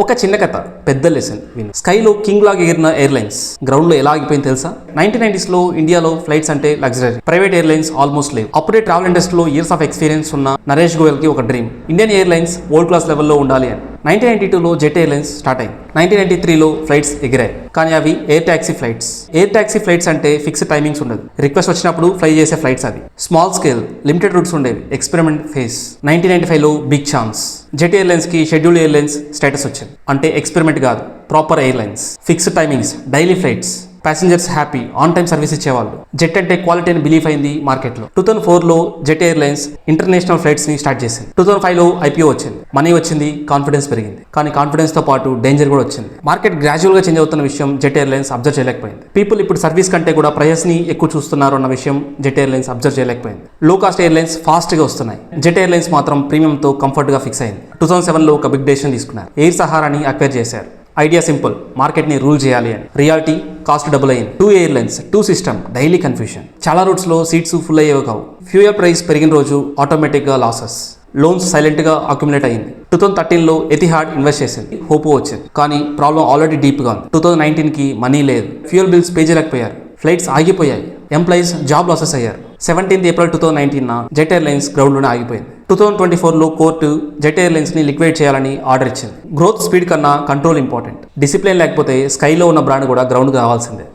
ఒక చిన్న కథ పెద్ద లెసన్ విను. స్కైలో కింగ్ లాగా ఎగిరిన ఎయిర్లైన్స్ గ్రౌండ్ లో ఎలా ఆగిపోయింది తెలుసా? 1990s లో ఇండియాలో ఫ్లైట్స్ అంటే లగ్జరీ, ప్రైవేట్ ఎయిర్లైన్స్ ఆల్మోస్ట్ లేవు. అప్పుడే ట్రావెల్ ఇండస్ట్రీలో ఇయర్స్ ఆఫ్ ఎక్స్పీరియన్స్ ఉన్న నరేష్ గోయల్ కి ఒక dream, Indian airlines world class లెవెల్లో ఉండాలి అని. 1992లో జెట్ ఎయిర్లైన్స్ స్టార్ట్ అయింది. 1993లో ఫ్లైట్స్ ఎగిరాయి, కానీ అవి air taxi flights. Air taxi flights అంటే ఫిక్స్డ్ టైమింగ్స్ ఉండదు, రిక్వెస్ట్ వచ్చినప్పుడు ఫ్లై చేసే ఫ్లైట్స్. అది స్మాల్ స్కేల్ లిమిటెడ్ రూట్స్ ఉండేవి, ఎక్స్పెరిమెంట్ ఫేజ్. 1995లో బిగ్ ఛాన్స్, జెట్ ఎయిర్లైన్స్ కి షెడ్యూల్ ఎయిర్లైన్స్ స్టేటస్ వచ్చింది. అంటే ఎక్స్పెరిమెంట్ కాదు, proper airlines, fixed timings, daily flights, passengers happy, on time service ఇచ్చేవాళ్ళు. జెట్ అంటే క్వాలిటీ అని బిలీఫ్ అయింది మార్కెట్లో. 2004లో జెట్ ఎయిర్లైన్స్ ఇంటర్నేషనల్ ఫ్లైట్స్ ని స్టార్ట్ చేసింది. 2005లో ఐపీఓ వచ్చింది, మనీ వచ్చింది, కాన్ఫిడెన్స్ పెరిగింది. కానీ కాన్ఫిడెన్స్ తో పాటు డేంజర్ కూడా వచ్చింది. మార్కెట్ గ్రాడ్యువల్ గా చేంజ్ అవుతున్న విషయం జెట్ ఎయిర్లైన్స్ అబ్జర్వ్ చేయలేకపోయింది. పీపుల్ ఇప్పుడు సర్వీస్ కంటే కూడా ప్రైస్ ని ఎక్కువ చూస్తున్నారు అన్న విషయం జెట్ ఎయిర్లైన్స్ అబ్జర్వ్ చేయలేకపోయింది. లో కాస్ట్ ఎయిర్లైన్స్ ఫాస్ట్ గా వస్తున్నాయి, జెట్ ఎయిర్లైన్స్ మాత్రం ప్రీమియం తో కంఫర్ట్ గా ఫిక్స్ అయింది. 2007లో ఒక బిగ్ డెసిషన్ తీసుకున్నారు, ఎయిర్ సహారాని అక్వైర్ చేశారు. ఐడియా సింపుల్, మార్కెట్ ని రూల్ చేయాలి అని. రియాలిటీ కాస్ట్ డబుల్ అయింది. 2 ఎయిర్లైన్స్ 2 సిస్టమ్, డైలీ కన్ఫ్యూషన్. చాలా రూట్స్ లో సీట్స్ ఫుల్ అయ్యేవి కావు. ఫ్యూయల్ ప్రైస్ పెరిగిన రోజు ఆటోమేటిక్ గా లాసెస్, లోన్స్ సైలెంట్ గా అక్యుములేట్ అయింది. 2013లో ఎతిహాడ్ ఇన్వెస్ట్ చేసింది, హోప్ వచ్చింది. కానీ ప్రాబ్లం ఆల్రెడీ డీప్ గా ఉంది. 2019కి మనీ లేదు, ఫ్యూయల్ బిల్స్ పే చేయలేకపోయారు, ఫ్లైట్స్ ఆగిపోయాయి, ఎంప్లాయీస్ జాబ్ లాసెస్ అయ్యారు. 17th ఏప్రిల్ 2019 జెట్ ఎయిర్లైన్స్ గ్రౌండ్లోనే ఆగిపోయింది. 2024లో కోర్టు జెట్ ఎయిర్లైన్స్ ని లిక్విడేట్ చేయాలని ఆర్డర్ ఇచ్చింది. గ్రోత్ స్పీడ్ కన్నా కంట్రోల్ ఇంపార్టెంట్. డిసిప్లిన్ లేకపోతే స్కైలో ఉన్న బ్రాండ్ కూడా గ్రౌండ్ కావాల్సిందే.